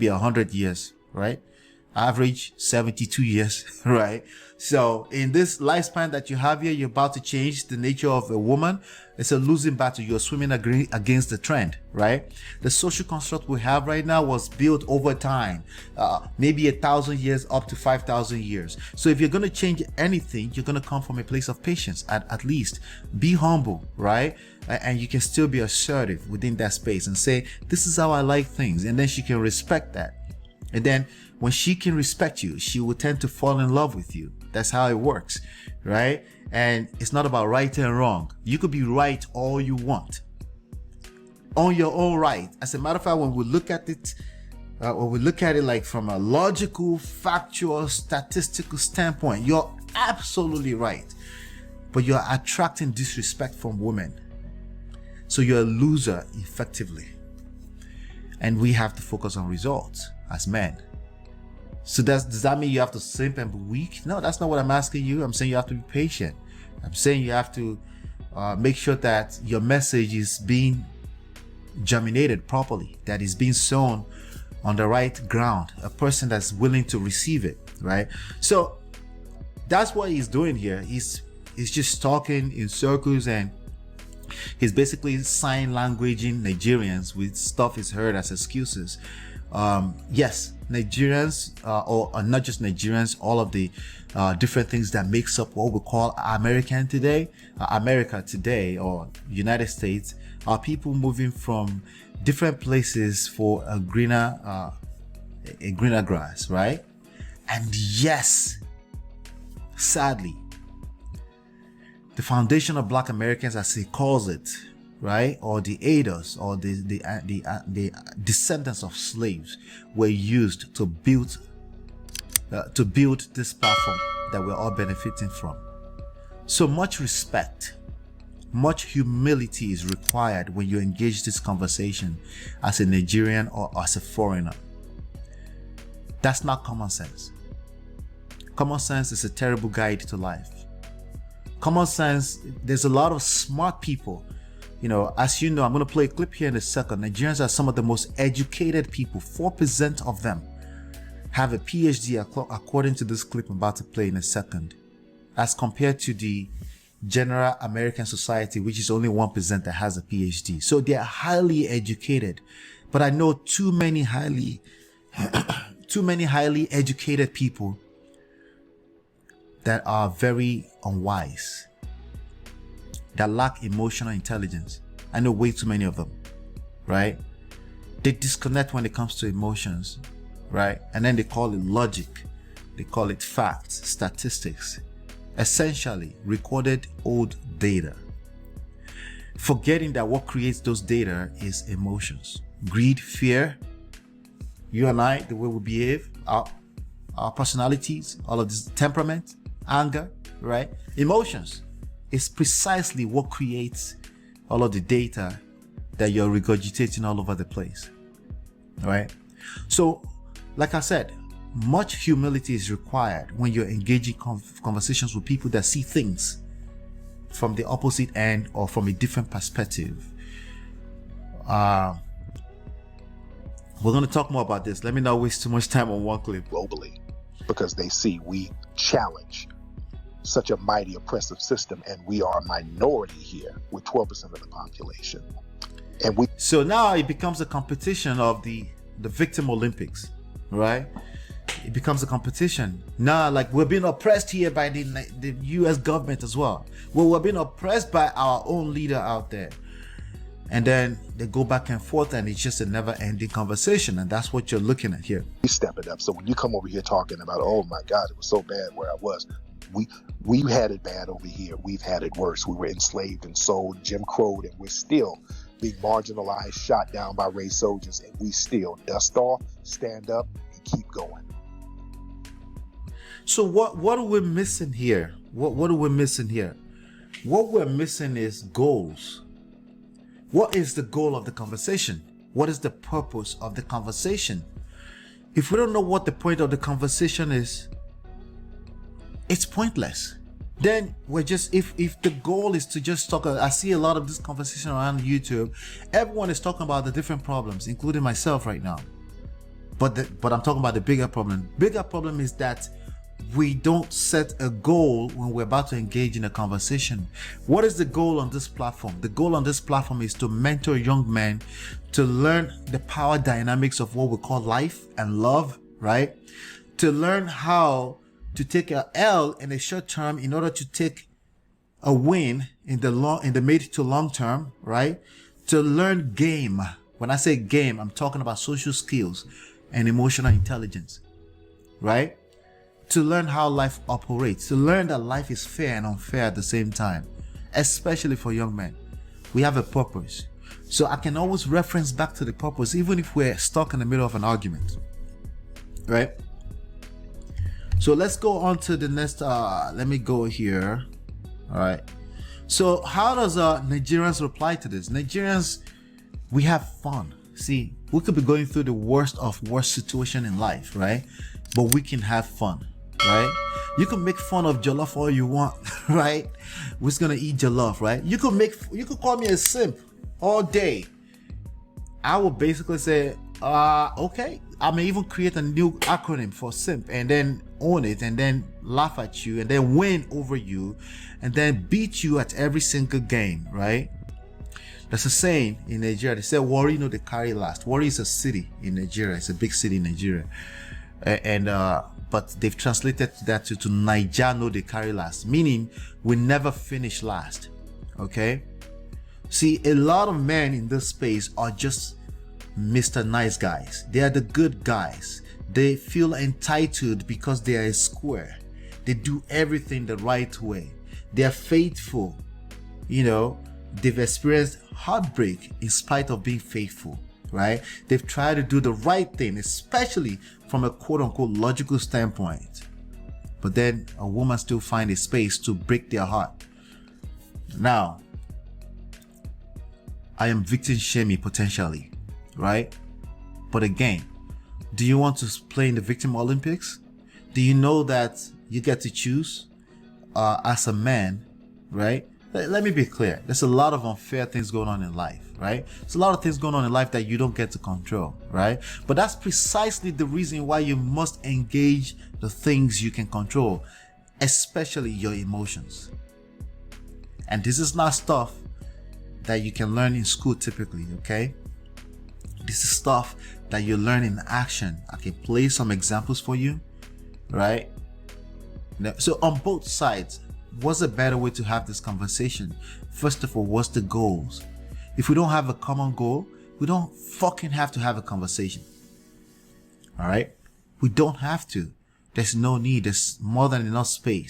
be 100 years, right? Average 72 years, right? So in this lifespan that you have here, you're about to change the nature of a woman. It's a losing battle. You're swimming against the trend, right? The social construct we have right now was built over time, maybe 1,000 years up to 5,000 years. So if you're going to change anything, you're going to come from a place of patience. At least be humble, right? And you can still be assertive within that space and say, this is how I like things. And then she can respect that. And then when she can respect you, she will tend to fall in love with you. That's how it works, right? And it's not about right and wrong. You could be right all you want on your own right. As a matter of fact, when we look at it, like from a logical, factual, statistical standpoint, you're absolutely right. But you're attracting disrespect from women. So you're a loser effectively. And we have to focus on results as men. So does that mean you have to simp and be weak? No, that's not what I'm asking you. I'm saying you have to be patient. I'm saying you have to make sure that your message is being germinated properly, that is being sown on the right ground, a person that's willing to receive it, right? So that's what he's doing here. He's just talking in circles, and he's basically sign languaging Nigerians with stuff he's heard as excuses. Yes, Nigerians, or not just Nigerians, all of the different things that makes up what we call America today, or United States, are people moving from different places for a greener grass, right? And yes, sadly, the foundation of Black Americans, as he calls it, right, or the aiders, or the descendants of slaves, were used to build this platform that we're all benefiting from. So much respect, much humility is required when you engage this conversation as a Nigerian or as a foreigner. That's not common sense. Common sense is a terrible guide to life. Common sense, there's a lot of smart people. You know, as you know, I'm going to play a clip here in a second. Nigerians are some of the most educated people. 4% of them have a PhD, according to this clip I'm about to play in a second, as compared to the general American society, which is only 1% that has a PhD. So they're highly educated. But I know too many highly educated people that are very unwise, that lack emotional intelligence. I know way too many of them, right? They disconnect when it comes to emotions, right? And then they call it logic. They call it facts, statistics, essentially recorded old data, forgetting that what creates those data is emotions, greed, fear. You and I, the way we behave, our personalities, all of this temperament, anger, right? Emotions is precisely what creates all of the data that you're regurgitating all over the place, right? So, like I said, much humility is required when you're engaging conversations with people that see things from the opposite end or from a different perspective. We're going to talk more about this. Let me not waste too much time on one clip. Globally, because they see we challenge such a mighty oppressive system, and we are a minority here with 12% of the population. And so now it becomes a competition of the victim Olympics, right? It becomes a competition. Now, like, we're being oppressed here by the US government as well. Well, we're being oppressed by our own leader out there. And then they go back and forth, and it's just a never-ending conversation. And that's what you're looking at here. We step it up. So when you come over here talking about, oh my God, it was so bad where I was, we had it bad over here. We've had it worse. We were enslaved and sold, Jim Crowed, and we're still being marginalized, shot down by race soldiers, and we still dust off, stand up, and keep going. So what are we missing here? What are we missing here? What we're missing is goals. What is the goal of the conversation? What is the purpose of the conversation? If we don't know what the point of the conversation is, it's pointless. Then we're just, if the goal is to just talk, I see a lot of this conversation around YouTube. Everyone is talking about the different problems, including myself right now. But I'm talking about the bigger problem. Bigger problem is that we don't set a goal when we're about to engage in a conversation. What is the goal on this platform? The goal on this platform is to mentor young men to learn the power dynamics of what we call life and love, right? To learn how to take a L in a short term in order to take a win in the mid to long term, right? To learn game. When I say game, I'm talking about social skills and emotional intelligence, right? To learn how life operates, to learn that life is fair and unfair at the same time, especially for young men. We have a purpose. So I can always reference back to the purpose, even if we're stuck in the middle of an argument, right? So let's go on to the next, let me go here. All right. So how does Nigerians reply to this? Nigerians, we have fun. See, we could be going through the worst of worst situation in life, right? But we can have fun, right? You can make fun of jollof all you want, right? We're just gonna eat jollof, right? You could call me a simp all day. I will basically say, okay. I may even create a new acronym for simp and then own it and then laugh at you and then win over you and then beat you at every single game, right? There's a saying in Nigeria. They say, worry no they carry last. Worry is a city in Nigeria. It's a big city in Nigeria. But they've translated that to Naija no they carry last, meaning we never finish last. Okay? See, a lot of men in this space are just Mr. Nice Guys. They are the good guys. They feel entitled because they are a square. They do everything the right way. They are faithful. You know, they've experienced heartbreak in spite of being faithful, right? They've tried to do the right thing, especially from a quote-unquote logical standpoint. But then a woman still finds a space to break their heart. Now, I am victim shaming potentially, right? But again, do you want to play in the victim Olympics? Do you know that you get to choose as a man, right? Let me be clear. There's a lot of unfair things going on in life, right? There's a lot of things going on in life that you don't get to control, right? But that's precisely the reason why you must engage the things you can control, especially your emotions. And this is not stuff that you can learn in school typically, okay? This is stuff that you learn in action. I can play some examples for you, right? So on both sides, what's a better way to have this conversation? First of all, what's the goals? If we don't have a common goal, we don't fucking have to have a conversation. All right? We don't have to. There's no need. There's more than enough space.